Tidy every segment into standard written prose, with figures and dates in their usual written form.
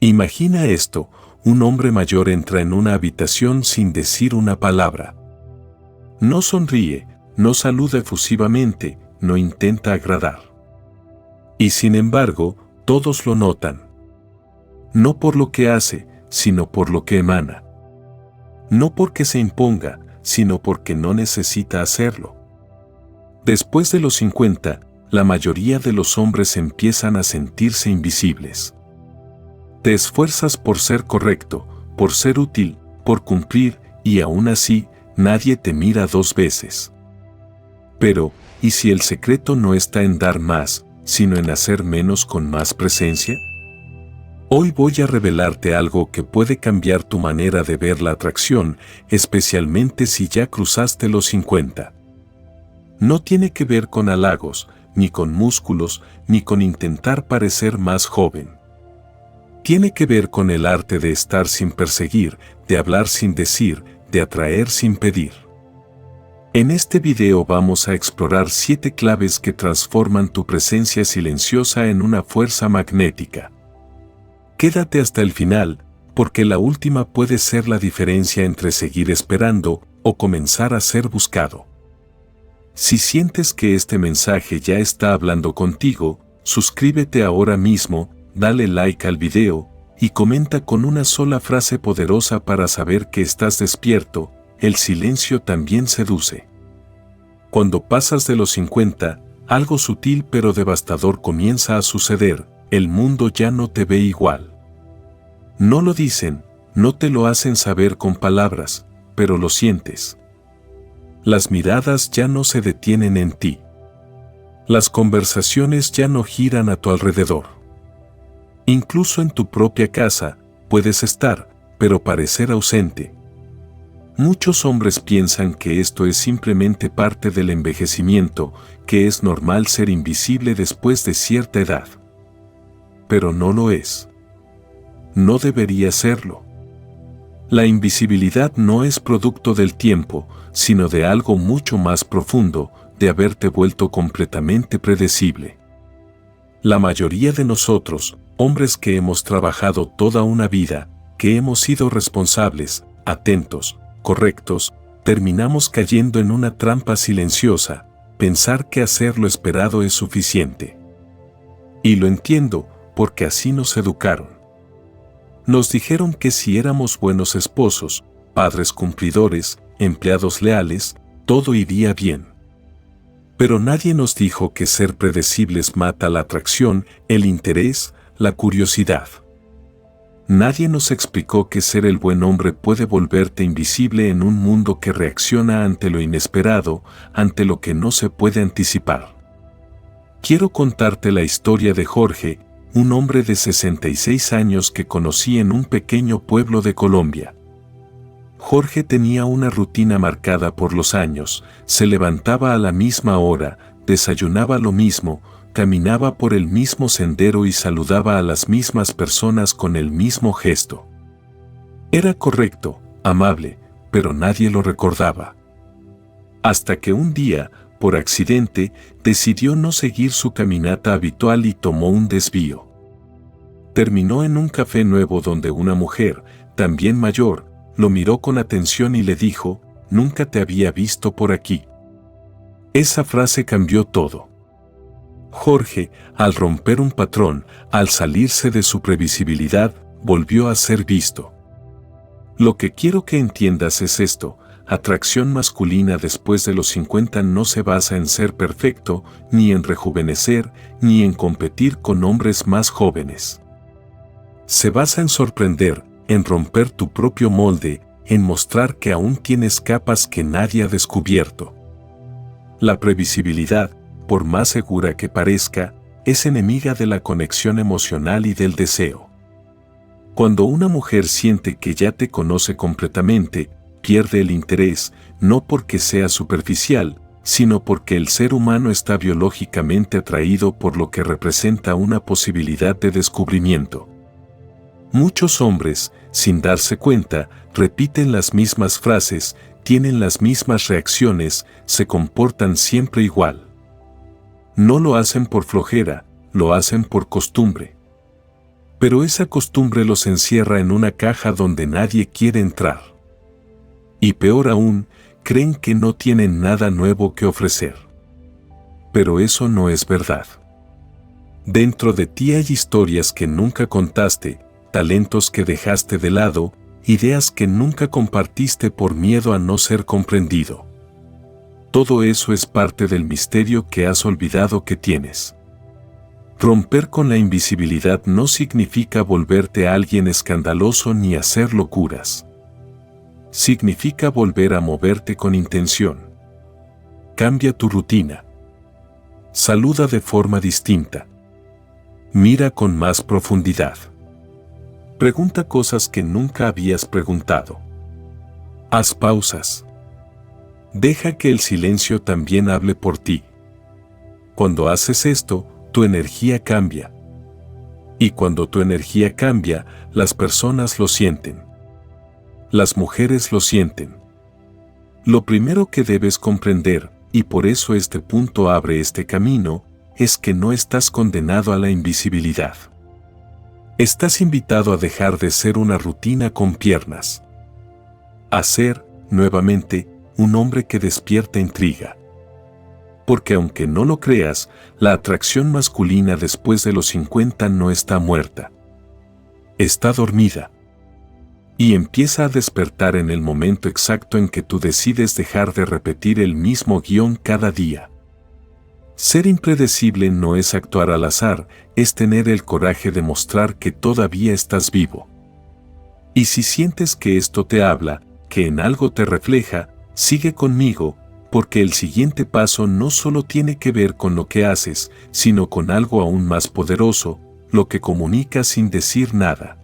Imagina esto, un hombre mayor entra en una habitación sin decir una palabra. No sonríe, no saluda efusivamente, no intenta agradar. Y sin embargo, todos lo notan. No por lo que hace, sino por lo que emana. No porque se imponga, sino porque no necesita hacerlo. Después de los 50, la mayoría de los hombres empiezan a sentirse invisibles. Te esfuerzas por ser correcto, por ser útil, por cumplir, y aún así, nadie te mira dos veces. Pero, ¿y si el secreto no está en dar más, sino en hacer menos con más presencia? Hoy voy a revelarte algo que puede cambiar tu manera de ver la atracción, especialmente si ya cruzaste los 50. No tiene que ver con halagos, ni con músculos, ni con intentar parecer más joven. Tiene que ver con el arte de estar sin perseguir, de hablar sin decir, de atraer sin pedir. En este video vamos a explorar 7 claves que transforman tu presencia silenciosa en una fuerza magnética. Quédate hasta el final, porque la última puede ser la diferencia entre seguir esperando o comenzar a ser buscado. Si sientes que este mensaje ya está hablando contigo, suscríbete ahora mismo, dale like al video y comenta con una sola frase poderosa para saber que estás despierto. El silencio también seduce. Cuando pasas de los 50, algo sutil pero devastador comienza a suceder, el mundo ya no te ve igual. No lo dicen, no te lo hacen saber con palabras, pero lo sientes. Las miradas ya no se detienen en ti. Las conversaciones ya no giran a tu alrededor. Incluso en tu propia casa, puedes estar, pero parecer ausente. Muchos hombres piensan que esto es simplemente parte del envejecimiento, que es normal ser invisible después de cierta edad. Pero no lo es. No debería serlo. La invisibilidad no es producto del tiempo, sino de algo mucho más profundo, de haberte vuelto completamente predecible. La mayoría de nosotros, hombres que hemos trabajado toda una vida, que hemos sido responsables, atentos, correctos, terminamos cayendo en una trampa silenciosa, pensar que hacer lo esperado es suficiente. Y lo entiendo, porque así nos educaron. Nos dijeron que si éramos buenos esposos, padres cumplidores, empleados leales, todo iría bien. Pero nadie nos dijo que ser predecibles mata la atracción, el interés, la curiosidad. Nadie nos explicó que ser el buen hombre puede volverte invisible en un mundo que reacciona ante lo inesperado, ante lo que no se puede anticipar. Quiero contarte la historia de Jorge, un hombre de 66 años que conocí en un pequeño pueblo de Colombia. Jorge tenía una rutina marcada por los años, se levantaba a la misma hora, desayunaba lo mismo, caminaba por el mismo sendero y saludaba a las mismas personas con el mismo gesto. Era correcto, amable, pero nadie lo recordaba. Hasta que un día, por accidente, decidió no seguir su caminata habitual y tomó un desvío. Terminó en un café nuevo donde una mujer, también mayor, lo miró con atención y le dijo: «Nunca te había visto por aquí». Esa frase cambió todo. Jorge, al romper un patrón, al salirse de su previsibilidad, volvió a ser visto. Lo que quiero que entiendas es esto: atracción masculina después de los 50 no se basa en ser perfecto, ni en rejuvenecer, ni en competir con hombres más jóvenes. Se basa en sorprender, en romper tu propio molde, en mostrar que aún tienes capas que nadie ha descubierto. La previsibilidad, por más segura que parezca, es enemiga de la conexión emocional y del deseo. Cuando una mujer siente que ya te conoce completamente, pierde el interés, no porque sea superficial, sino porque el ser humano está biológicamente atraído por lo que representa una posibilidad de descubrimiento. Muchos hombres, sin darse cuenta, repiten las mismas frases, tienen las mismas reacciones, se comportan siempre igual. No lo hacen por flojera, lo hacen por costumbre. Pero esa costumbre los encierra en una caja donde nadie quiere entrar. Y peor aún, creen que no tienen nada nuevo que ofrecer. Pero eso no es verdad. Dentro de ti hay historias que nunca contaste, talentos que dejaste de lado, ideas que nunca compartiste por miedo a no ser comprendido. Todo eso es parte del misterio que has olvidado que tienes. Romper con la invisibilidad no significa volverte a alguien escandaloso ni hacer locuras. Significa volver a moverte con intención. Cambia tu rutina. Saluda de forma distinta. Mira con más profundidad. Pregunta cosas que nunca habías preguntado. Haz pausas. Deja que el silencio también hable por ti. Cuando haces esto, tu energía cambia. Y cuando tu energía cambia, las personas lo sienten. Las mujeres lo sienten. Lo primero que debes comprender, y por eso este punto abre este camino, es que no estás condenado a la invisibilidad. Estás invitado a dejar de ser una rutina con piernas. A ser, nuevamente, un hombre que despierta intriga. Porque aunque no lo creas, la atracción masculina después de los 50 no está muerta. Está dormida. Y empieza a despertar en el momento exacto en que tú decides dejar de repetir el mismo guión cada día. Ser impredecible no es actuar al azar, es tener el coraje de mostrar que todavía estás vivo. Y si sientes que esto te habla, que en algo te refleja, sigue conmigo, porque el siguiente paso no solo tiene que ver con lo que haces, sino con algo aún más poderoso, lo que comunicas sin decir nada.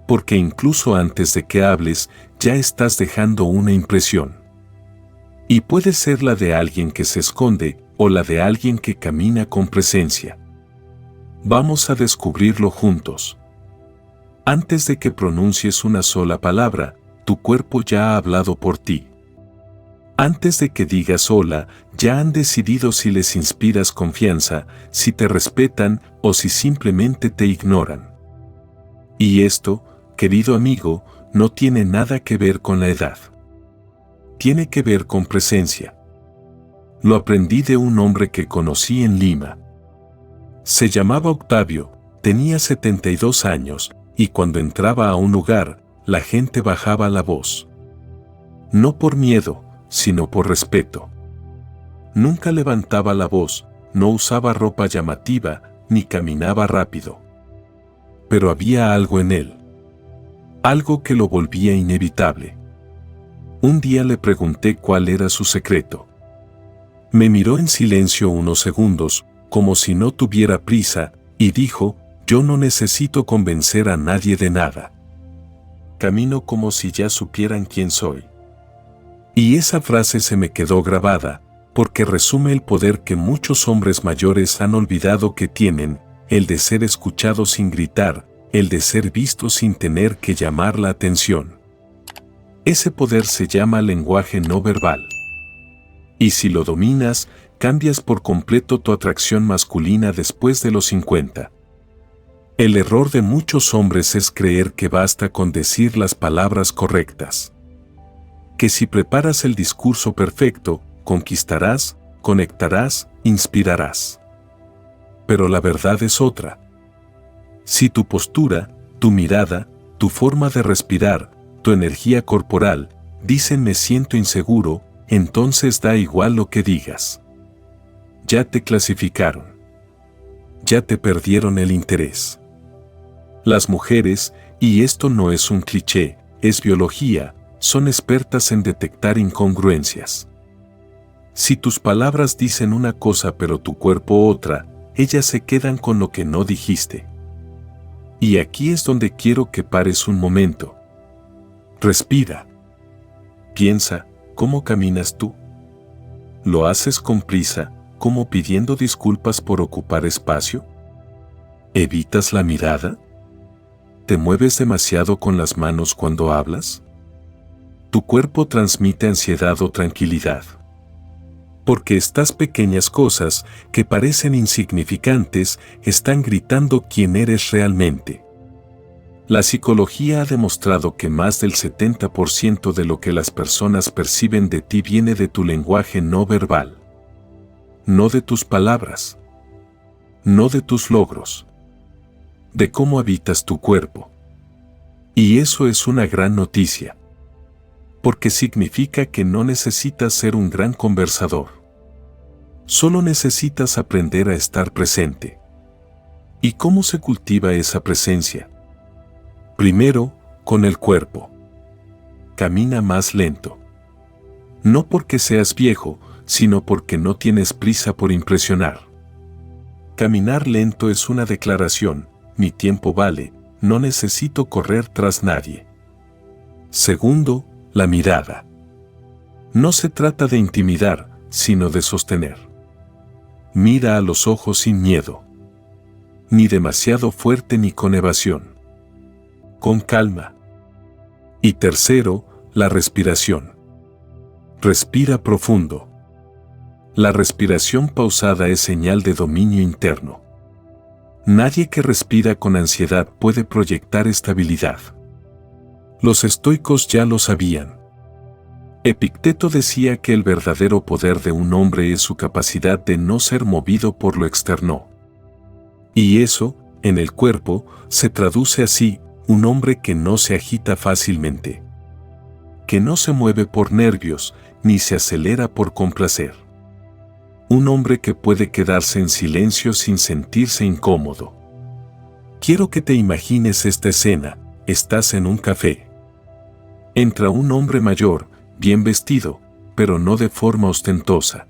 Porque incluso antes de que hables, ya estás dejando una impresión. Y puede ser la de alguien que se esconde, o la de alguien que camina con presencia. Vamos a descubrirlo juntos. Antes de que pronuncies una sola palabra, tu cuerpo ya ha hablado por ti. Antes de que digas hola, ya han decidido si les inspiras confianza, si te respetan o si simplemente te ignoran. Y esto, querido amigo, no tiene nada que ver con la edad. Tiene que ver con presencia. Lo aprendí de un hombre que conocí en Lima. Se llamaba Octavio, tenía 72 años, y cuando entraba a un lugar, la gente bajaba la voz. No por miedo, sino por respeto. Nunca levantaba la voz, no usaba ropa llamativa, ni caminaba rápido. Pero había algo en él. Algo que lo volvía inevitable. Un día le pregunté cuál era su secreto. Me miró en silencio unos segundos, como si no tuviera prisa, y dijo, yo no necesito convencer a nadie de nada. Camino como si ya supieran quién soy. Y esa frase se me quedó grabada, porque resume el poder que muchos hombres mayores han olvidado que tienen, el de ser escuchados sin gritar, el de ser vistos sin tener que llamar la atención. Ese poder se llama lenguaje no verbal. Y si lo dominas, cambias por completo tu atracción masculina después de los 50. El error de muchos hombres es creer que basta con decir las palabras correctas. Que si preparas el discurso perfecto, conquistarás, conectarás, inspirarás. Pero la verdad es otra. Si tu postura, tu mirada, tu forma de respirar, tu energía corporal, dicen me siento inseguro, entonces da igual lo que digas. Ya te clasificaron. Ya te perdieron el interés. Las mujeres, y esto no es un cliché, es biología, son expertas en detectar incongruencias. Si tus palabras dicen una cosa pero tu cuerpo otra, ellas se quedan con lo que no dijiste. Y aquí es donde quiero que pares un momento. Respira. Piensa, ¿cómo caminas tú? ¿Lo haces con prisa, como pidiendo disculpas por ocupar espacio? ¿Evitas la mirada? ¿Te mueves demasiado con las manos cuando hablas? ¿Tu cuerpo transmite ansiedad o tranquilidad? Porque estas pequeñas cosas, que parecen insignificantes, están gritando quién eres realmente. La psicología ha demostrado que más del 70% de lo que las personas perciben de ti viene de tu lenguaje no verbal. No de tus palabras. No de tus logros. De cómo habitas tu cuerpo. Y eso es una gran noticia. Porque significa que no necesitas ser un gran conversador. Solo necesitas aprender a estar presente. ¿Y cómo se cultiva esa presencia? Primero, con el cuerpo. Camina más lento. No porque seas viejo, sino porque no tienes prisa por impresionar. Caminar lento es una declaración: mi tiempo vale, no necesito correr tras nadie. Segundo, la mirada. No se trata de intimidar, sino de sostener. Mira a los ojos sin miedo. Ni demasiado fuerte ni con evasión. Con calma. Y tercero, la respiración. Respira profundo. La respiración pausada es señal de dominio interno. Nadie que respira con ansiedad puede proyectar estabilidad. Los estoicos ya lo sabían. Epicteto decía que el verdadero poder de un hombre es su capacidad de no ser movido por lo externo. Y eso, en el cuerpo, se traduce así: un hombre que no se agita fácilmente. Que no se mueve por nervios, ni se acelera por complacer. Un hombre que puede quedarse en silencio sin sentirse incómodo. Quiero que te imagines esta escena: estás en un café. Entra un hombre mayor, bien vestido, pero no de forma ostentosa.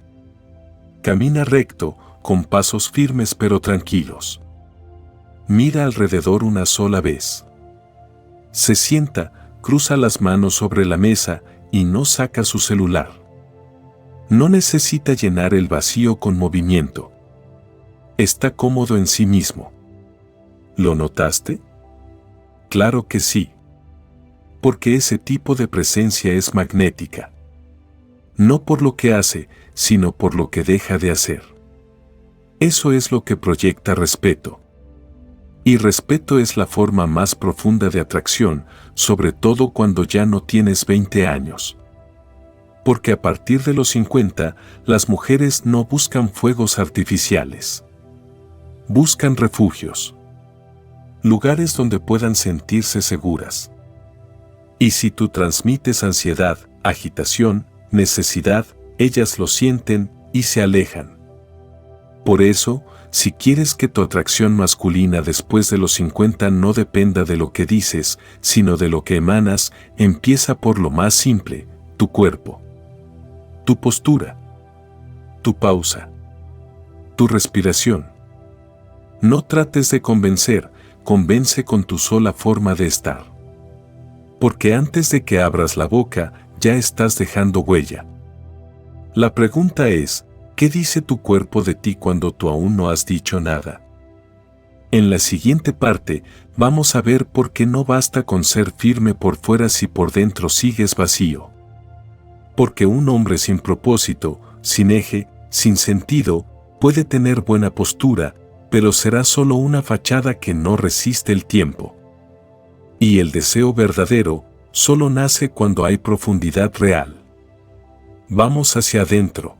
Camina recto, con pasos firmes pero tranquilos. Mira alrededor una sola vez. Se sienta, cruza las manos sobre la mesa y no saca su celular. No necesita llenar el vacío con movimiento. Está cómodo en sí mismo. ¿Lo notaste? Claro que sí. Porque ese tipo de presencia es magnética. No por lo que hace, sino por lo que deja de hacer. Eso es lo que proyecta respeto. Y respeto es la forma más profunda de atracción, sobre todo cuando ya no tienes 20 años. Porque a partir de los 50, las mujeres no buscan fuegos artificiales. Buscan refugios. Lugares donde puedan sentirse seguras. Y si tú transmites ansiedad, agitación, necesidad, ellas lo sienten y se alejan. Por eso, si quieres que tu atracción masculina después de los 50 no dependa de lo que dices, sino de lo que emanas, empieza por lo más simple: tu cuerpo, tu postura, tu pausa, tu respiración. No trates de convencer, convence con tu sola forma de estar. Porque antes de que abras la boca, ya estás dejando huella. La pregunta es: ¿qué dice tu cuerpo de ti cuando tú aún no has dicho nada? En la siguiente parte, vamos a ver por qué no basta con ser firme por fuera si por dentro sigues vacío. Porque un hombre sin propósito, sin eje, sin sentido, puede tener buena postura, pero será solo una fachada que no resiste el tiempo. Y el deseo verdadero solo nace cuando hay profundidad real. Vamos hacia adentro.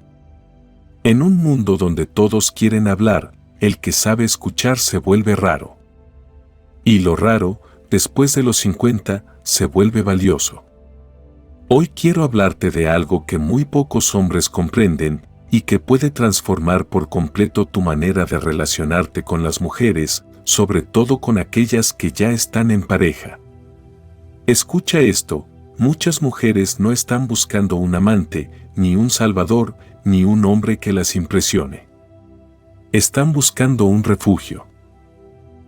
En un mundo donde todos quieren hablar, el que sabe escuchar se vuelve raro. Y lo raro, después de los 50, se vuelve valioso. Hoy quiero hablarte de algo que muy pocos hombres comprenden y que puede transformar por completo tu manera de relacionarte con las mujeres, sobre todo con aquellas que ya están en pareja. Escucha esto: muchas mujeres no están buscando un amante, ni un salvador, ni un hombre que las impresione. Están buscando un refugio.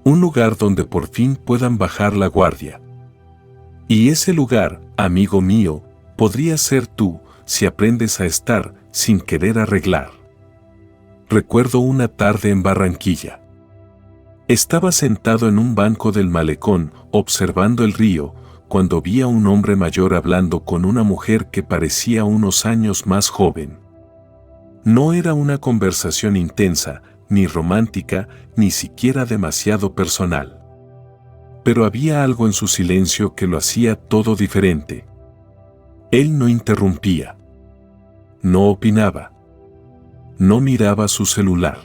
Un lugar donde por fin puedan bajar la guardia. Y ese lugar, amigo mío, podría ser tú, si aprendes a estar sin querer arreglar. Recuerdo una tarde en Barranquilla. Estaba sentado en un banco del malecón, observando el río, cuando vi a un hombre mayor hablando con una mujer que parecía unos años más joven. No era una conversación intensa, ni romántica, ni siquiera demasiado personal. Pero había algo en su silencio que lo hacía todo diferente. Él no interrumpía. No opinaba. No miraba su celular.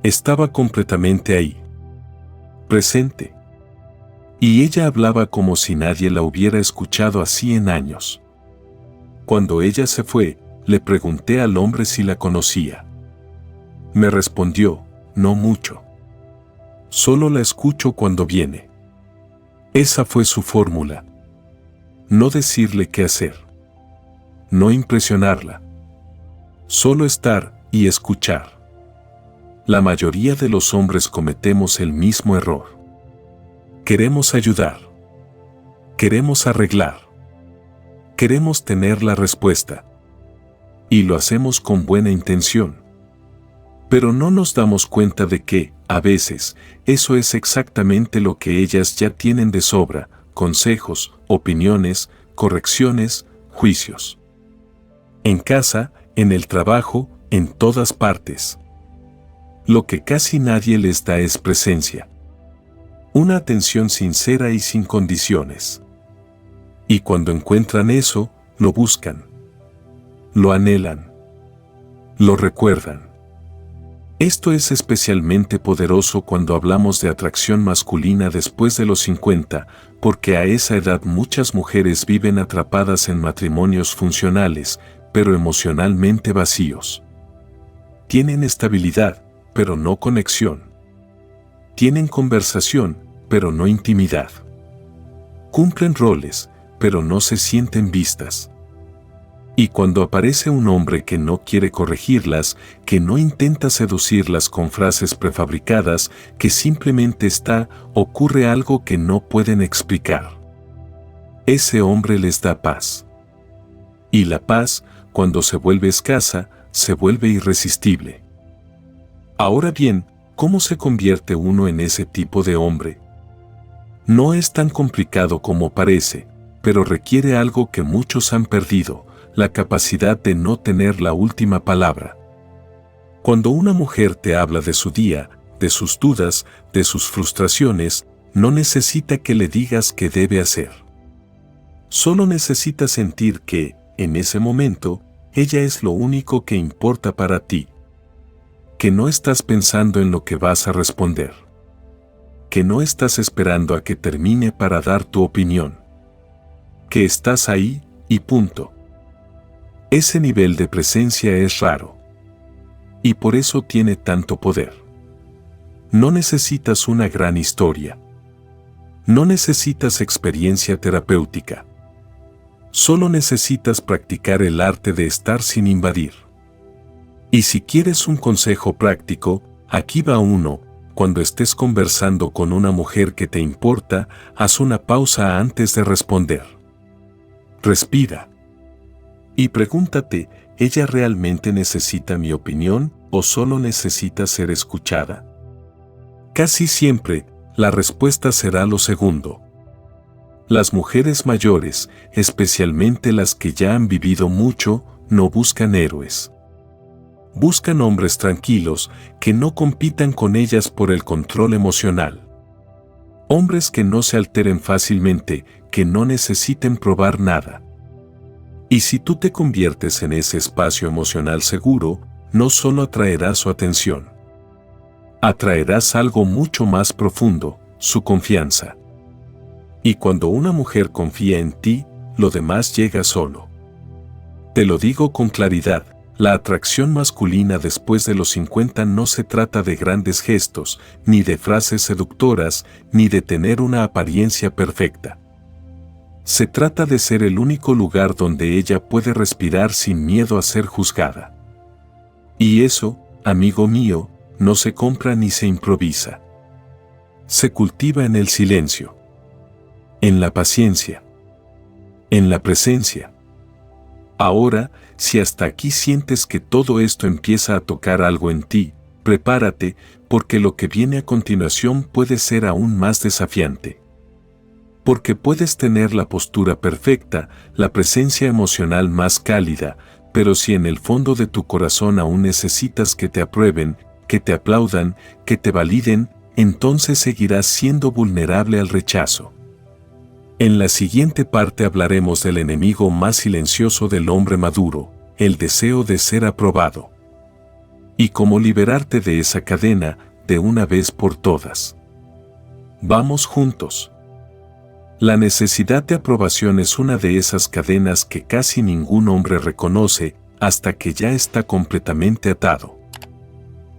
Estaba completamente ahí. Presente. Y ella hablaba como si nadie la hubiera escuchado así en años. Cuando ella se fue, le pregunté al hombre si la conocía. Me respondió, no mucho. Solo la escucho cuando viene. Esa fue su fórmula. No decirle qué hacer. No impresionarla. Solo estar y escuchar. La mayoría de los hombres cometemos el mismo error. Queremos ayudar. Queremos arreglar. Queremos tener la respuesta. Y lo hacemos con buena intención. Pero no nos damos cuenta de que, a veces, eso es exactamente lo que ellas ya tienen de sobra: consejos, opiniones, correcciones, juicios. En casa, en el trabajo, en todas partes. Lo que casi nadie les da es presencia. Una atención sincera y sin condiciones. Y cuando encuentran eso, lo buscan. Lo anhelan. Lo recuerdan. Esto es especialmente poderoso cuando hablamos de atracción masculina después de los 50, porque a esa edad muchas mujeres viven atrapadas en matrimonios funcionales, pero emocionalmente vacíos. Tienen estabilidad, pero no conexión. Tienen conversación, pero no intimidad. Cumplen roles, pero no se sienten vistas. Y cuando aparece un hombre que no quiere corregirlas, que no intenta seducirlas con frases prefabricadas, que simplemente está, ocurre algo que no pueden explicar. Ese hombre les da paz. Y la paz, cuando se vuelve escasa, se vuelve irresistible. Ahora bien, ¿cómo se convierte uno en ese tipo de hombre? No es tan complicado como parece, pero requiere algo que muchos han perdido: la capacidad de no tener la última palabra. Cuando una mujer te habla de su día, de sus dudas, de sus frustraciones, no necesita que le digas qué debe hacer. Solo necesita sentir que, en ese momento, ella es lo único que importa para ti. Que no estás pensando en lo que vas a responder. Que no estás esperando a que termine para dar tu opinión. Que estás ahí, y punto. Ese nivel de presencia es raro. Y por eso tiene tanto poder. No necesitas una gran historia. No necesitas experiencia terapéutica. Solo necesitas practicar el arte de estar sin invadir. Y si quieres un consejo práctico, aquí va uno: cuando estés conversando con una mujer que te importa, haz una pausa antes de responder. Respira. Y pregúntate, ¿ella realmente necesita mi opinión o solo necesita ser escuchada? Casi siempre, la respuesta será lo segundo. Las mujeres mayores, especialmente las que ya han vivido mucho, no buscan héroes. Buscan hombres tranquilos que no compitan con ellas por el control emocional. Hombres que no se alteren fácilmente, que no necesiten probar nada. Y si tú te conviertes en ese espacio emocional seguro, no solo atraerás su atención. Atraerás algo mucho más profundo: su confianza. Y cuando una mujer confía en ti, lo demás llega solo. Te lo digo con claridad: la atracción masculina después de los 50 no se trata de grandes gestos, ni de frases seductoras, ni de tener una apariencia perfecta. Se trata de ser el único lugar donde ella puede respirar sin miedo a ser juzgada. Y eso, amigo mío, no se compra ni se improvisa. Se cultiva en el silencio, en la paciencia, en la presencia. Ahora, si hasta aquí sientes que todo esto empieza a tocar algo en ti, prepárate, porque lo que viene a continuación puede ser aún más desafiante. Porque puedes tener la postura perfecta, la presencia emocional más cálida, Pero si en el fondo de tu corazón aún necesitas que te aprueben, que te aplaudan, que te validen, entonces seguirás siendo vulnerable al rechazo. En la siguiente parte hablaremos del enemigo más silencioso del hombre maduro, el deseo de ser aprobado. Y cómo liberarte de esa cadena de una vez por todas. Vamos juntos. La necesidad de aprobación es una de esas cadenas que casi ningún hombre reconoce hasta que ya está completamente atado.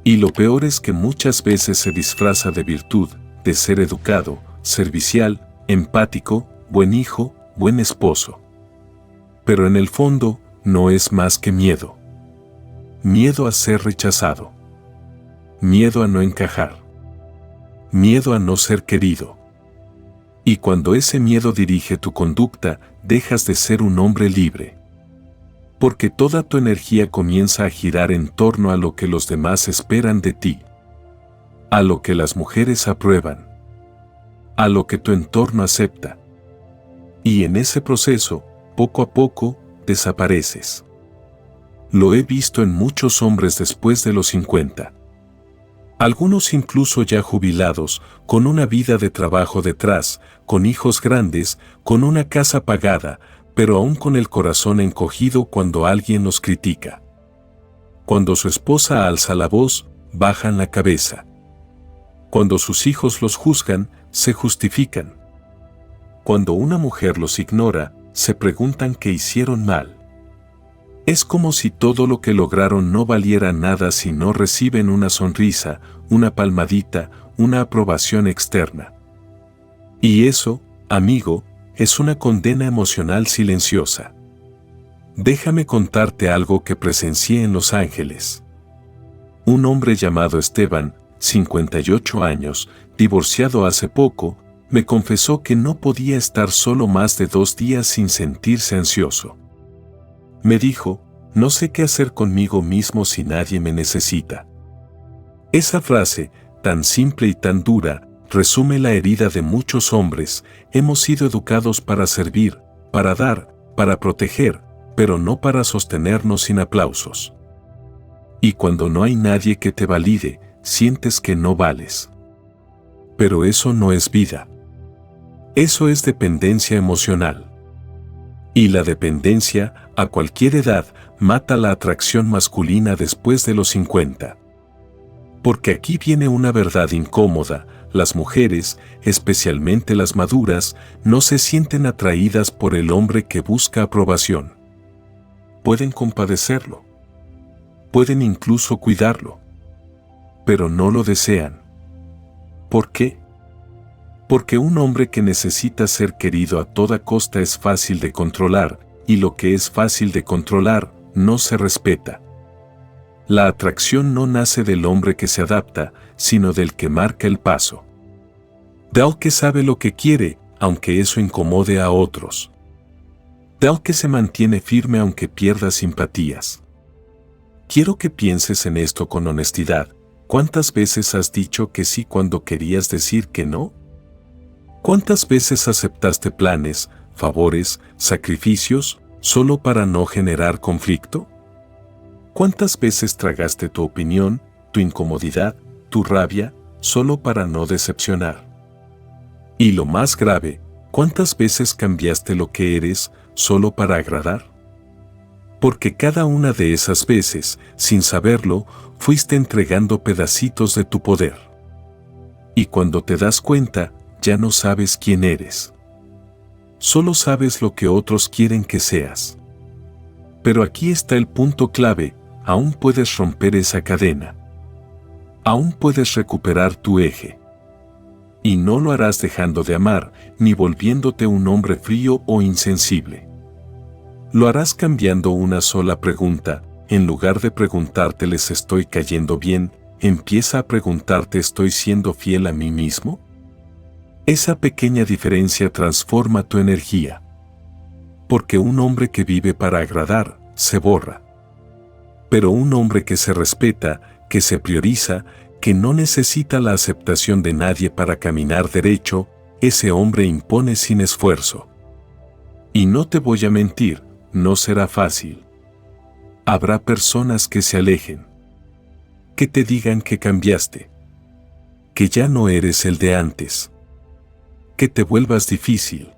Y lo peor es que muchas veces se disfraza de virtud, de ser educado, servicial, empático, buen hijo, buen esposo. Pero en el fondo, no es más que miedo. Miedo a ser rechazado. Miedo a no encajar. Miedo a no ser querido. Y cuando ese miedo dirige tu conducta, dejas de ser un hombre libre. Porque toda tu energía comienza a girar en torno a lo que los demás esperan de ti. A lo que las mujeres aprueban. A lo que tu entorno acepta. Y en ese proceso, poco a poco, desapareces. Lo he visto en muchos hombres después de los 50. Algunos incluso ya jubilados, con una vida de trabajo detrás, con hijos grandes, con una casa pagada, pero aún con el corazón encogido cuando alguien los critica. Cuando su esposa alza la voz, bajan la cabeza. Cuando sus hijos los juzgan, se justifican. Cuando una mujer los ignora, se preguntan qué hicieron mal. Es como si todo lo que lograron no valiera nada si no reciben una sonrisa, una palmadita, una aprobación externa. Y eso, amigo, es una condena emocional silenciosa. Déjame contarte algo que presencié en Los Ángeles. Un hombre llamado Esteban, 58 años, divorciado hace poco, me confesó que no podía estar solo más de 2 días sin sentirse ansioso. Me dijo, no sé qué hacer conmigo mismo si nadie me necesita. Esa frase, tan simple y tan dura, resume la herida de muchos hombres. Hemos sido educados para servir, para dar, para proteger, pero no para sostenernos sin aplausos. Y cuando no hay nadie que te valide, sientes que no vales. Pero eso no es vida. Eso es dependencia emocional. Y la dependencia, a cualquier edad, mata la atracción masculina después de los 50. Porque aquí viene una verdad incómoda. Las mujeres, especialmente las maduras, no se sienten atraídas por el hombre que busca aprobación. Pueden compadecerlo. Pueden incluso cuidarlo. Pero no lo desean. ¿Por qué? Porque un hombre que necesita ser querido a toda costa es fácil de controlar, y lo que es fácil de controlar, no se respeta. La atracción no nace del hombre que se adapta, sino del que marca el paso. Del que sabe lo que quiere, aunque eso incomode a otros. Del que se mantiene firme aunque pierda simpatías. Quiero que pienses en esto con honestidad. ¿Cuántas veces has dicho que sí cuando querías decir que no? ¿Cuántas veces aceptaste planes, favores, sacrificios, solo para no generar conflicto? ¿Cuántas veces tragaste tu opinión, tu incomodidad, tu rabia, solo para no decepcionar? Y lo más grave, ¿cuántas veces cambiaste lo que eres, solo para agradar? Porque cada una de esas veces, sin saberlo, fuiste entregando pedacitos de tu poder. Y cuando te das cuenta, ya no sabes quién eres. Solo sabes lo que otros quieren que seas. Pero aquí está el punto clave, aún puedes romper esa cadena. Aún puedes recuperar tu eje. Y no lo harás dejando de amar, ni volviéndote un hombre frío o insensible. Lo harás cambiando una sola pregunta. En lugar de preguntarte ¿les estoy cayendo bien?, empieza a preguntarte ¿estoy siendo fiel a mí mismo? Esa pequeña diferencia transforma tu energía. Porque un hombre que vive para agradar, se borra. Pero un hombre que se respeta, que se prioriza, que no necesita la aceptación de nadie para caminar derecho, ese hombre impone sin esfuerzo. Y no te voy a mentir, no será fácil. Habrá personas que se alejen, que te digan que cambiaste, que ya no eres el de antes, que te vuelvas difícil.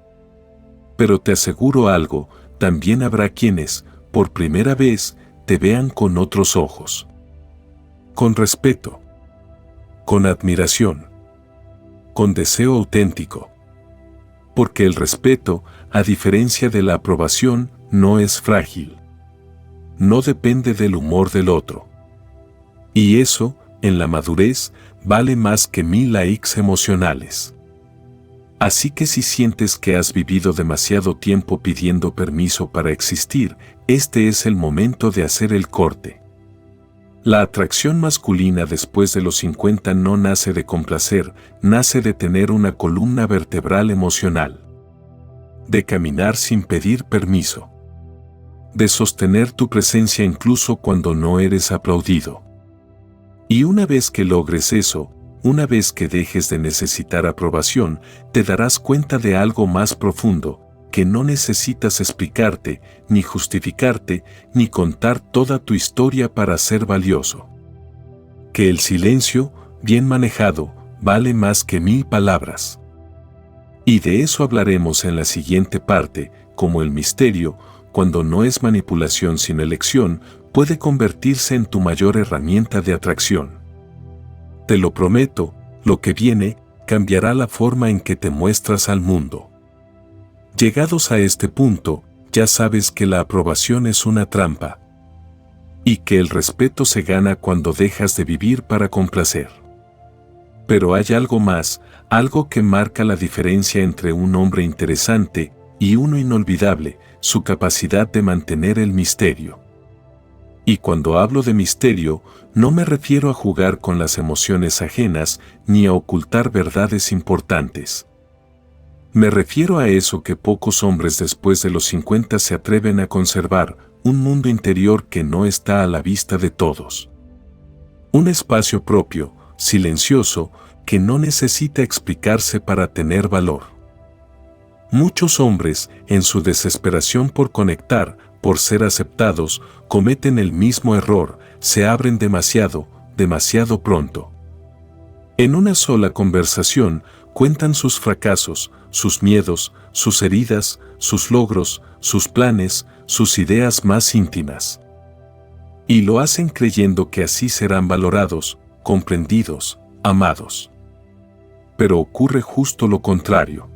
Pero te aseguro algo, también habrá quienes, por primera vez, te vean con otros ojos. Con respeto, con admiración, con deseo auténtico. Porque el respeto, a diferencia de la aprobación, no es frágil. No depende del humor del otro. Y eso, en la madurez, vale más que 1000 likes emocionales. Así que si sientes que has vivido demasiado tiempo pidiendo permiso para existir, este es el momento de hacer el corte. La atracción masculina después de los 50 no nace de complacer, nace de tener una columna vertebral emocional. De caminar sin pedir permiso. De sostener tu presencia incluso cuando no eres aplaudido. Y una vez que logres eso, una vez que dejes de necesitar aprobación, te darás cuenta de algo más profundo, que no necesitas explicarte, ni justificarte, ni contar toda tu historia para ser valioso. Que el silencio, bien manejado, vale más que 1000 palabras. Y de eso hablaremos en la siguiente parte, como el misterio, cuando no es manipulación sino elección, puede convertirse en tu mayor herramienta de atracción. Te lo prometo, lo que viene, cambiará la forma en que te muestras al mundo. Llegados a este punto, ya sabes que la aprobación es una trampa. Y que el respeto se gana cuando dejas de vivir para complacer. Pero hay algo más, algo que marca la diferencia entre un hombre interesante y uno inolvidable, su capacidad de mantener el misterio. Y cuando hablo de misterio, no me refiero a jugar con las emociones ajenas ni a ocultar verdades importantes. Me refiero a eso que pocos hombres después de los 50 se atreven a conservar, un mundo interior que no está a la vista de todos. Un espacio propio, silencioso, que no necesita explicarse para tener valor. Muchos hombres, en su desesperación por conectar, por ser aceptados, cometen el mismo error, se abren demasiado, demasiado pronto. En una sola conversación, cuentan sus fracasos, sus miedos, sus heridas, sus logros, sus planes, sus ideas más íntimas. Y lo hacen creyendo que así serán valorados, comprendidos, amados. Pero ocurre justo lo contrario.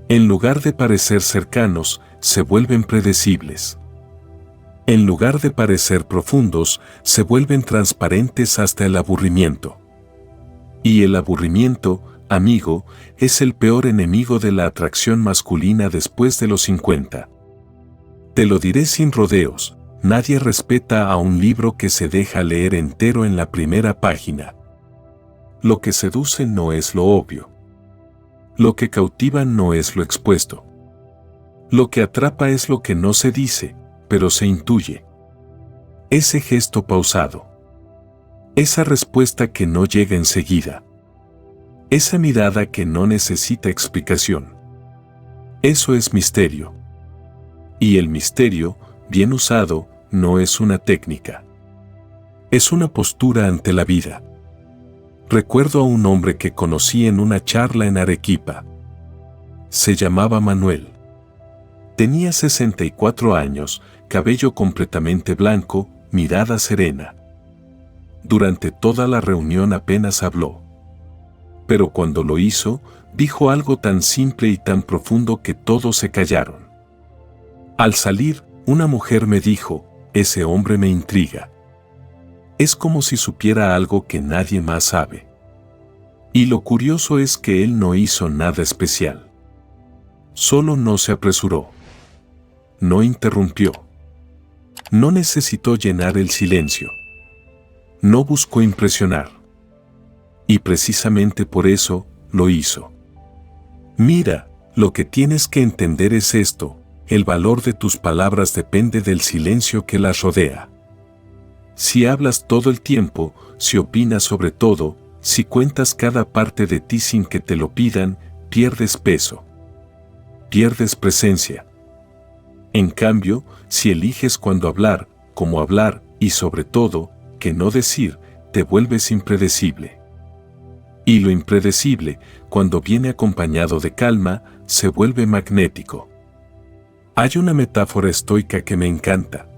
En lugar de parecer cercanos, se vuelven predecibles. En lugar de parecer profundos, se vuelven transparentes hasta el aburrimiento. Y el aburrimiento, amigo, es el peor enemigo de la atracción masculina después de los 50. Te lo diré sin rodeos, nadie respeta a un libro que se deja leer entero en la primera página. Lo que seduce no es lo obvio. Lo que cautiva no es lo expuesto. Lo que atrapa es lo que no se dice, pero se intuye. Ese gesto pausado. Esa respuesta que no llega enseguida. Esa mirada que no necesita explicación. Eso es misterio. Y el misterio, bien usado, no es una técnica. Es una postura ante la vida. Recuerdo a un hombre que conocí en una charla en Arequipa. Se llamaba Manuel. Tenía 64 años, cabello completamente blanco, mirada serena. Durante toda la reunión apenas habló. Pero cuando lo hizo, dijo algo tan simple y tan profundo que todos se callaron. Al salir, una mujer me dijo, ese hombre me intriga. Es como si supiera algo que nadie más sabe. Y lo curioso es que él no hizo nada especial. Solo no se apresuró. No interrumpió. No necesitó llenar el silencio. No buscó impresionar. Y precisamente por eso, lo hizo. Mira, lo que tienes que entender es esto, el valor de tus palabras depende del silencio que las rodea. Si hablas todo el tiempo, si opinas sobre todo, si cuentas cada parte de ti sin que te lo pidan, pierdes peso. Pierdes presencia. En cambio, si eliges cuándo hablar, cómo hablar y sobre todo, qué no decir, te vuelves impredecible. Y lo impredecible, cuando viene acompañado de calma, se vuelve magnético. Hay una metáfora estoica que me encanta.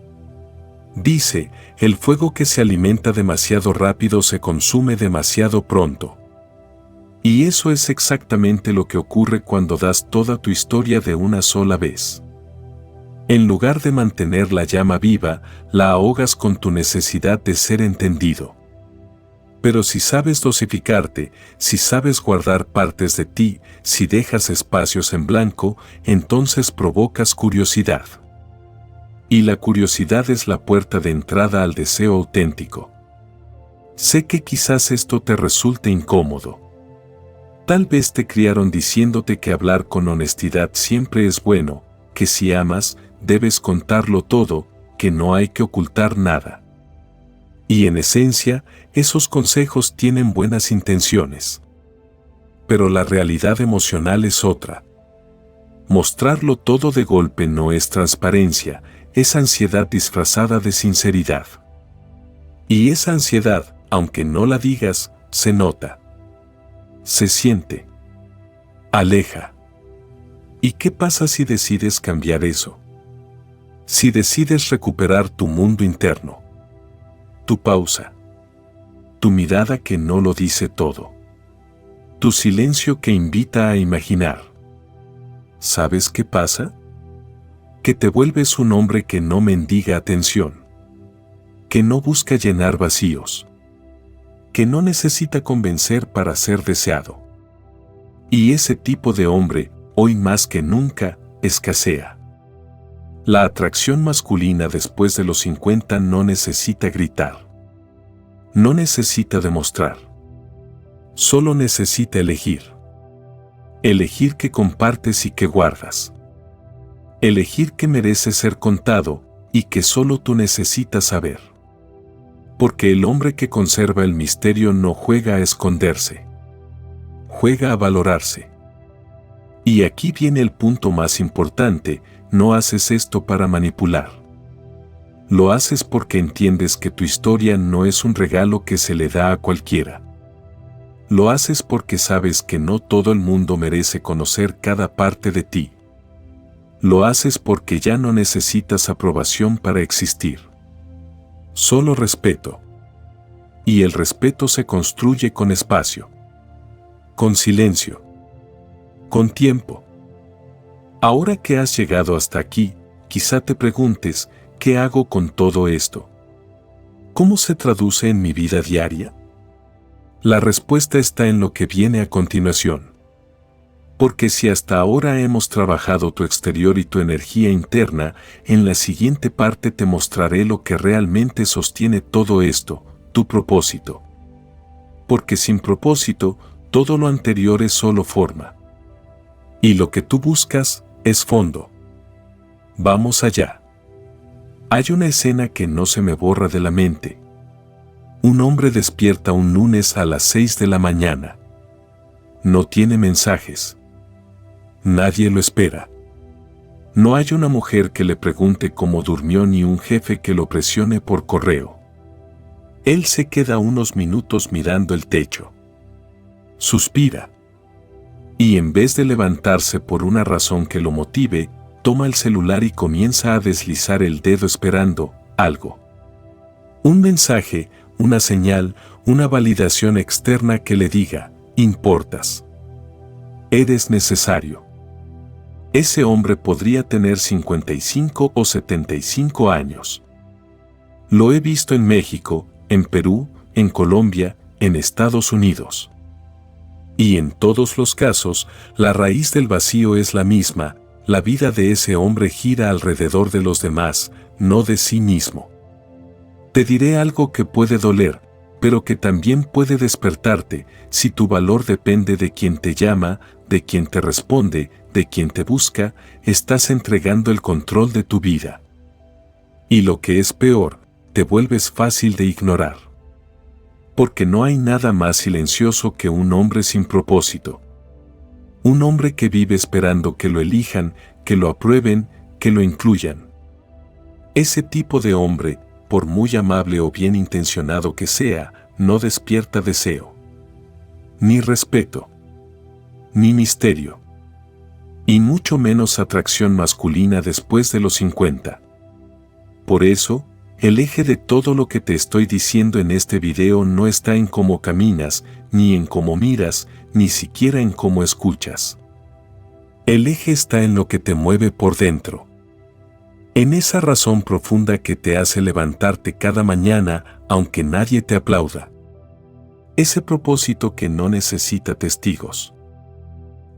Dice, el fuego que se alimenta demasiado rápido se consume demasiado pronto. Y eso es exactamente lo que ocurre cuando das toda tu historia de una sola vez. En lugar de mantener la llama viva, la ahogas con tu necesidad de ser entendido. Pero si sabes dosificarte, si sabes guardar partes de ti, si dejas espacios en blanco, entonces provocas curiosidad. Y la curiosidad es la puerta de entrada al deseo auténtico. Sé que quizás esto te resulte incómodo. Tal vez te criaron diciéndote que hablar con honestidad siempre es bueno, que si amas, debes contarlo todo, que no hay que ocultar nada. Y en esencia, esos consejos tienen buenas intenciones. Pero la realidad emocional es otra. Mostrarlo todo de golpe no es transparencia, es ansiedad disfrazada de sinceridad. Y esa ansiedad, aunque no la digas, se nota. Se siente. Aleja. ¿Y qué pasa si decides cambiar eso? Si decides recuperar tu mundo interno. Tu pausa. Tu mirada que no lo dice todo. Tu silencio que invita a imaginar. ¿Sabes qué pasa? Que te vuelves un hombre que no mendiga atención. Que no busca llenar vacíos. Que no necesita convencer para ser deseado. Y ese tipo de hombre, hoy más que nunca, escasea. La atracción masculina después de los 50 no necesita gritar. No necesita demostrar. Solo necesita elegir. Elegir qué compartes y qué guardas. Elegir qué merece ser contado y que solo tú necesitas saber. Porque el hombre que conserva el misterio no juega a esconderse. Juega a valorarse. Y aquí viene el punto más importante, no haces esto para manipular. Lo haces porque entiendes que tu historia no es un regalo que se le da a cualquiera. Lo haces porque sabes que no todo el mundo merece conocer cada parte de ti. Lo haces porque ya no necesitas aprobación para existir. Solo respeto. Y el respeto se construye con espacio. Con silencio. Con tiempo. Ahora que has llegado hasta aquí, quizá te preguntes, ¿qué hago con todo esto? ¿Cómo se traduce en mi vida diaria? La respuesta está en lo que viene a continuación. Porque si hasta ahora hemos trabajado tu exterior y tu energía interna, en la siguiente parte te mostraré lo que realmente sostiene todo esto, tu propósito. Porque sin propósito, todo lo anterior es solo forma. Y lo que tú buscas es fondo. Vamos allá. Hay una escena que no se me borra de la mente. Un hombre despierta un lunes a las 6 de la mañana. No tiene mensajes. Nadie lo espera. No hay una mujer que le pregunte cómo durmió ni un jefe que lo presione por correo. Él se queda unos minutos mirando el techo. Suspira. Y en vez de levantarse por una razón que lo motive, toma el celular y comienza a deslizar el dedo esperando algo. Un mensaje, una señal, una validación externa que le diga, importas. Eres necesario. Ese hombre podría tener 55 o 75 años. Lo he visto en México, en Perú, en Colombia, en Estados Unidos. Y en todos los casos, la raíz del vacío es la misma, la vida de ese hombre gira alrededor de los demás, no de sí mismo. Te diré algo que puede doler, pero que también puede despertarte, si tu valor depende de quien te llama, de quien te responde, de quien te busca, estás entregando el control de tu vida. Y lo que es peor, te vuelves fácil de ignorar. Porque no hay nada más silencioso que un hombre sin propósito. Un hombre que vive esperando que lo elijan, que lo aprueben, que lo incluyan. Ese tipo de hombre, por muy amable o bien intencionado que sea, no despierta deseo, ni respeto, ni misterio, y mucho menos atracción masculina después de los 50. Por eso, el eje de todo lo que te estoy diciendo en este video no está en cómo caminas, ni en cómo miras, ni siquiera en cómo escuchas. El eje está en lo que te mueve por dentro. En esa razón profunda que te hace levantarte cada mañana, aunque nadie te aplauda. Ese propósito que no necesita testigos.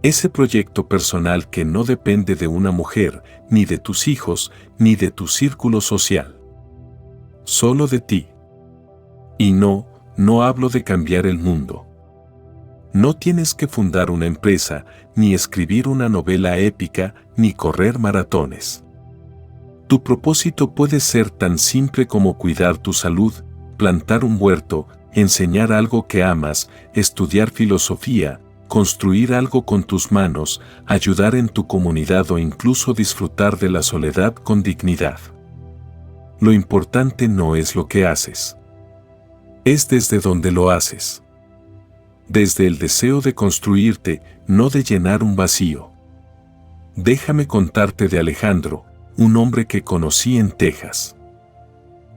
Ese proyecto personal que no depende de una mujer, ni de tus hijos, ni de tu círculo social. Solo de ti. Y no hablo de cambiar el mundo. No tienes que fundar una empresa, ni escribir una novela épica, ni correr maratones. Tu propósito puede ser tan simple como cuidar tu salud, plantar un huerto, enseñar algo que amas, estudiar filosofía, construir algo con tus manos, ayudar en tu comunidad o incluso disfrutar de la soledad con dignidad. Lo importante no es lo que haces. Es desde donde lo haces. Desde el deseo de construirte, no de llenar un vacío. Déjame contarte de Alejandro, un hombre que conocí en Texas.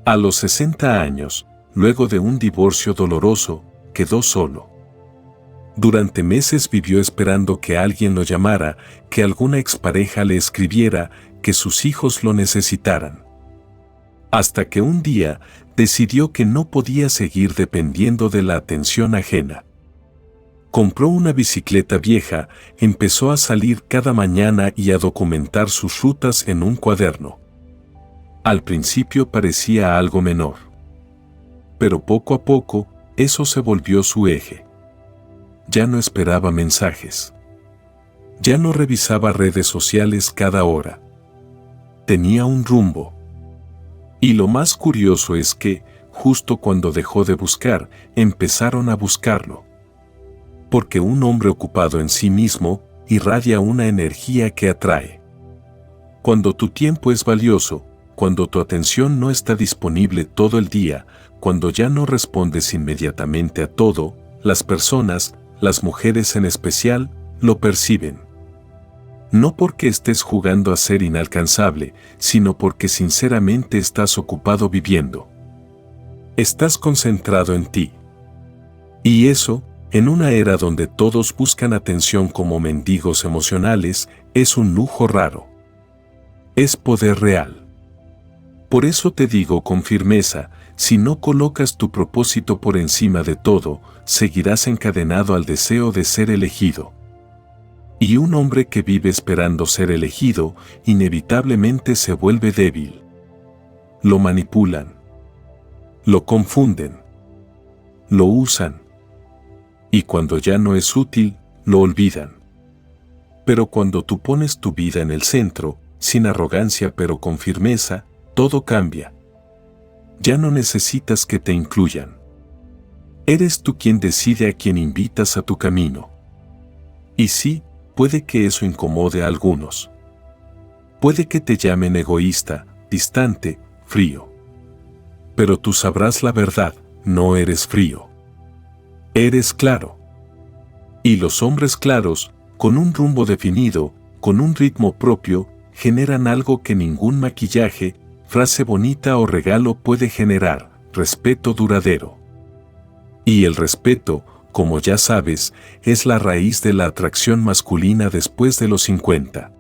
A los 60 años, luego de un divorcio doloroso, quedó solo. Durante meses vivió esperando que alguien lo llamara, que alguna expareja le escribiera, que sus hijos lo necesitaran. Hasta que un día decidió que no podía seguir dependiendo de la atención ajena. Compró una bicicleta vieja, empezó a salir cada mañana y a documentar sus rutas en un cuaderno. Al principio parecía algo menor. Pero poco a poco, eso se volvió su eje. Ya no esperaba mensajes. Ya no revisaba redes sociales cada hora. Tenía un rumbo. Y lo más curioso es que, justo cuando dejó de buscar, empezaron a buscarlo. Porque un hombre ocupado en sí mismo irradia una energía que atrae. Cuando tu tiempo es valioso, cuando tu atención no está disponible todo el día, cuando ya no respondes inmediatamente a todo, las personas, las mujeres en especial, lo perciben. No porque estés jugando a ser inalcanzable, sino porque sinceramente estás ocupado viviendo. Estás concentrado en ti. Y eso, en una era donde todos buscan atención como mendigos emocionales, es un lujo raro. Es poder real. Por eso te digo con firmeza, si no colocas tu propósito por encima de todo, seguirás encadenado al deseo de ser elegido. Y un hombre que vive esperando ser elegido, inevitablemente se vuelve débil. Lo manipulan. Lo confunden. Lo usan. Y cuando ya no es útil, lo olvidan. Pero cuando tú pones tu vida en el centro, sin arrogancia pero con firmeza, todo cambia. Ya no necesitas que te incluyan. Eres tú quien decide a quién invitas a tu camino. Y sí, puede que eso incomode a algunos. Puede que te llamen egoísta, distante, frío. Pero tú sabrás la verdad, no eres frío. Eres claro. Y los hombres claros, con un rumbo definido, con un ritmo propio, generan algo que ningún maquillaje, frase bonita o regalo puede generar: respeto duradero. Y el respeto, como ya sabes, es la raíz de la atracción masculina después de los 50.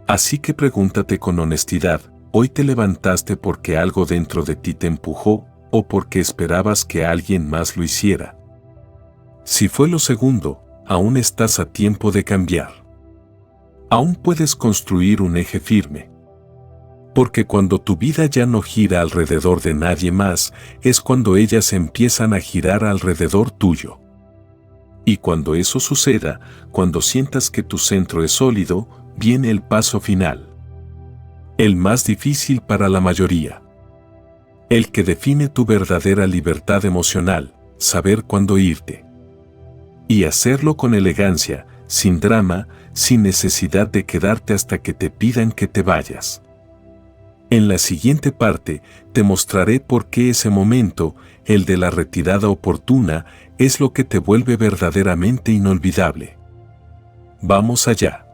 Así que pregúntate con honestidad, ¿hoy te levantaste porque algo dentro de ti te empujó, o porque esperabas que alguien más lo hiciera? Si fue lo segundo, aún estás a tiempo de cambiar. Aún puedes construir un eje firme. Porque cuando tu vida ya no gira alrededor de nadie más, es cuando ellas empiezan a girar alrededor tuyo. Y cuando eso suceda, cuando sientas que tu centro es sólido, viene el paso final. El más difícil para la mayoría. El que define tu verdadera libertad emocional, saber cuándo irte. Y hacerlo con elegancia, sin drama, sin necesidad de quedarte hasta que te pidan que te vayas. En la siguiente parte te mostraré por qué ese momento, el de la retirada oportuna, es lo que te vuelve verdaderamente inolvidable. Vamos allá.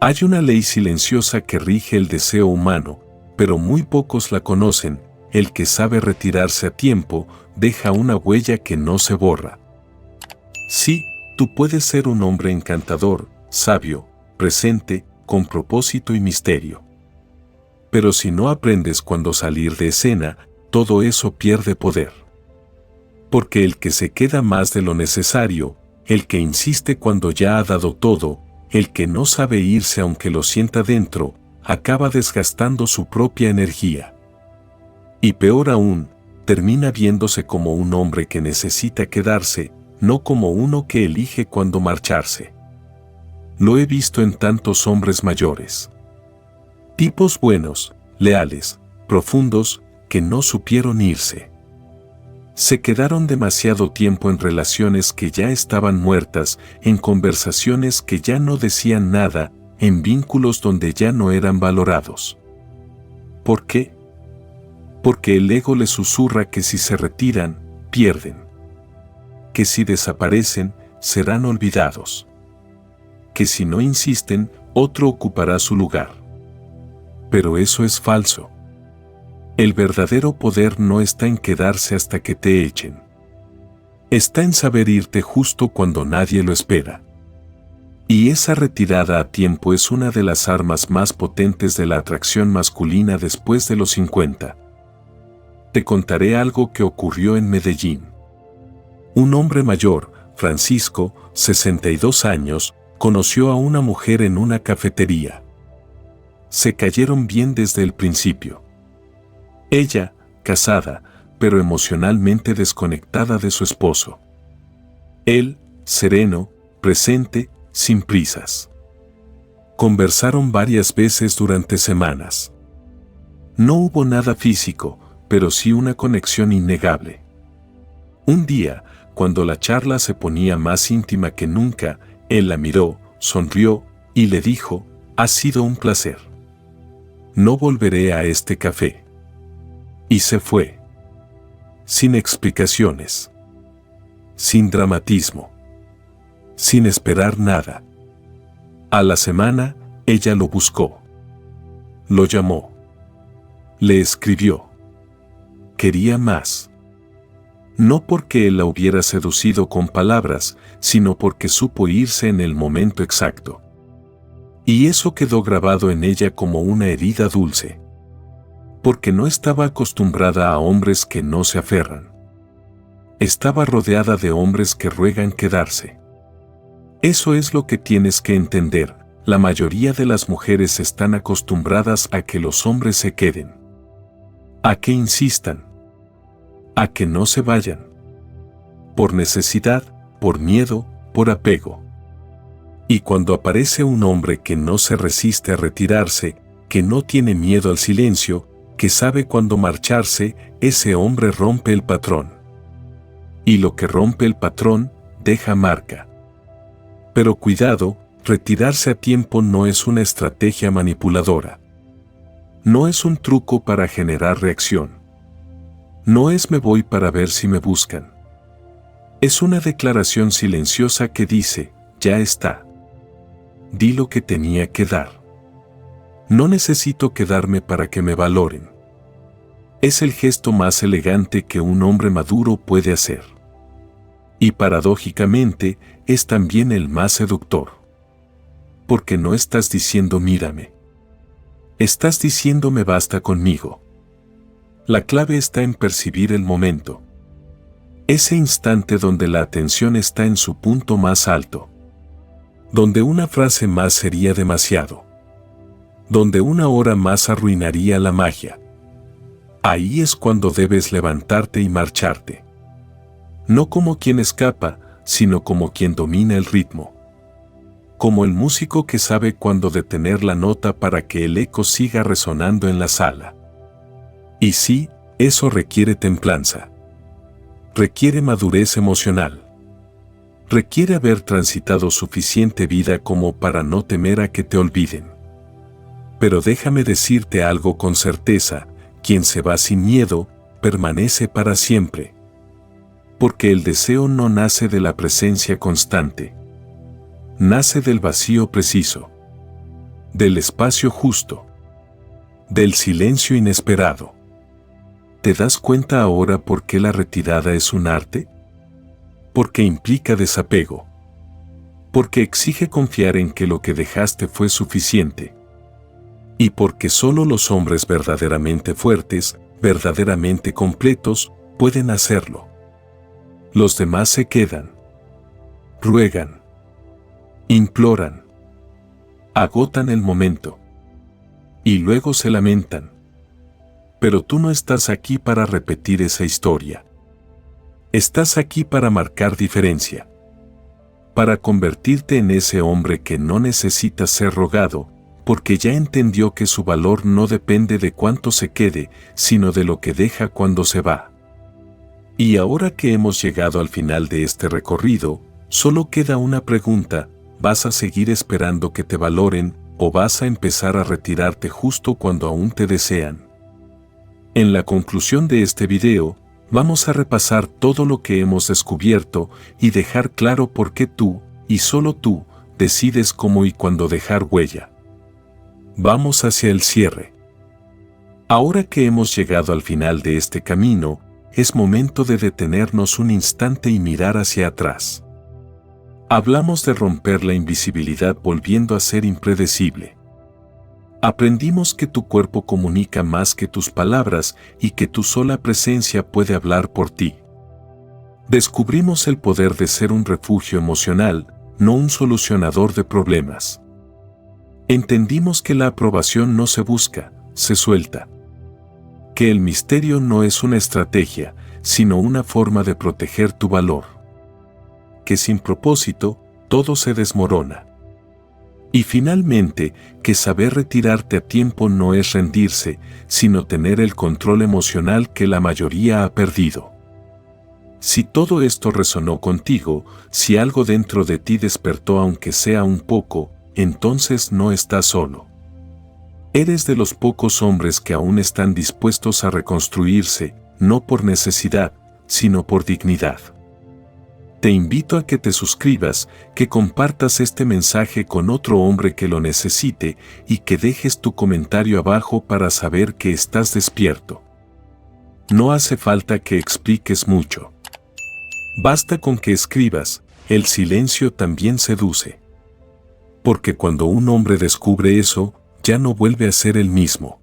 Hay una ley silenciosa que rige el deseo humano, pero muy pocos la conocen. El que sabe retirarse a tiempo deja una huella que no se borra. Sí, tú puedes ser un hombre encantador, sabio, presente, con propósito y misterio. Pero si no aprendes cuándo salir de escena, todo eso pierde poder. Porque el que se queda más de lo necesario, el que insiste cuando ya ha dado todo, el que no sabe irse aunque lo sienta dentro, acaba desgastando su propia energía. Y peor aún, termina viéndose como un hombre que necesita quedarse, no como uno que elige cuándo marcharse. Lo he visto en tantos hombres mayores. Tipos buenos, leales, profundos, que no supieron irse. Se quedaron demasiado tiempo en relaciones que ya estaban muertas, en conversaciones que ya no decían nada, en vínculos donde ya no eran valorados. ¿Por qué? Porque el ego les susurra que si se retiran, pierden. Que si desaparecen, serán olvidados. Que si no insisten, otro ocupará su lugar. Pero eso es falso. El verdadero poder no está en quedarse hasta que te echen. Está en saber irte justo cuando nadie lo espera. Y esa retirada a tiempo es una de las armas más potentes de la atracción masculina después de los 50. Te contaré algo que ocurrió en Medellín. Un hombre mayor, Francisco, 62 años, conoció a una mujer en una cafetería. Se cayeron bien desde el principio. Ella, casada, pero emocionalmente desconectada de su esposo. Él, sereno, presente, sin prisas. Conversaron varias veces durante semanas. No hubo nada físico, pero sí una conexión innegable. Un día, cuando la charla se ponía más íntima que nunca, él la miró, sonrió y le dijo: «Ha sido un placer. No volveré a este café». Y se fue. Sin explicaciones. Sin dramatismo. Sin esperar nada. A la semana, ella lo buscó. Lo llamó. Le escribió. Quería más. No porque él la hubiera seducido con palabras, sino porque supo irse en el momento exacto. Y eso quedó grabado en ella como una herida dulce. Porque no estaba acostumbrada a hombres que no se aferran. Estaba rodeada de hombres que ruegan quedarse. Eso es lo que tienes que entender. La mayoría de las mujeres están acostumbradas a que los hombres se queden. A que insistan. A que no se vayan. Por necesidad, por miedo, por apego. Y cuando aparece un hombre que no se resiste a retirarse, que no tiene miedo al silencio, que sabe cuándo marcharse, ese hombre rompe el patrón. Y lo que rompe el patrón, deja marca. Pero cuidado, retirarse a tiempo no es una estrategia manipuladora. No es un truco para generar reacción. No es me voy para ver si me buscan. Es una declaración silenciosa que dice, ya está. Di lo que tenía que dar. No necesito quedarme para que me valoren. Es el gesto más elegante que un hombre maduro puede hacer. Y paradójicamente, es también el más seductor. Porque no estás diciendo mírame. Estás diciendo me basta conmigo. La clave está en percibir el momento. Ese instante donde la atención está en su punto más alto. Donde una frase más sería demasiado. Donde una hora más arruinaría la magia. Ahí es cuando debes levantarte y marcharte. No como quien escapa, sino como quien domina el ritmo. Como el músico que sabe cuándo detener la nota para que el eco siga resonando en la sala. Y sí, eso requiere templanza. Requiere madurez emocional. Requiere haber transitado suficiente vida como para no temer a que te olviden. Pero déjame decirte algo con certeza, quien se va sin miedo, permanece para siempre. Porque el deseo no nace de la presencia constante. Nace del vacío preciso. Del espacio justo. Del silencio inesperado. ¿Te das cuenta ahora por qué la retirada es un arte? Porque implica desapego. Porque exige confiar en que lo que dejaste fue suficiente. Y porque solo los hombres verdaderamente fuertes, verdaderamente completos, pueden hacerlo. Los demás se quedan. Ruegan. Imploran. Agotan el momento. Y luego se lamentan. Pero tú no estás aquí para repetir esa historia. Estás aquí para marcar diferencia. Para convertirte en ese hombre que no necesita ser rogado, porque ya entendió que su valor no depende de cuánto se quede, sino de lo que deja cuando se va. Y ahora que hemos llegado al final de este recorrido, solo queda una pregunta: ¿vas a seguir esperando que te valoren, o vas a empezar a retirarte justo cuando aún te desean? En la conclusión de este video, vamos a repasar todo lo que hemos descubierto y dejar claro por qué tú, y solo tú, decides cómo y cuándo dejar huella. Vamos hacia el cierre. Ahora que hemos llegado al final de este camino, es momento de detenernos un instante y mirar hacia atrás. Hablamos de romper la invisibilidad volviendo a ser impredecible. Aprendimos que tu cuerpo comunica más que tus palabras y que tu sola presencia puede hablar por ti. Descubrimos el poder de ser un refugio emocional, no un solucionador de problemas. Entendimos que la aprobación no se busca, se suelta. Que el misterio no es una estrategia, sino una forma de proteger tu valor. Que sin propósito, todo se desmorona. Y finalmente, que saber retirarte a tiempo no es rendirse, sino tener el control emocional que la mayoría ha perdido. Si todo esto resonó contigo, si algo dentro de ti despertó aunque sea un poco, entonces no estás solo. Eres de los pocos hombres que aún están dispuestos a reconstruirse, no por necesidad, sino por dignidad. Te invito a que te suscribas, que compartas este mensaje con otro hombre que lo necesite y que dejes tu comentario abajo para saber que estás despierto. No hace falta que expliques mucho. Basta con que escribas: el silencio también seduce. Porque cuando un hombre descubre eso, ya no vuelve a ser el mismo.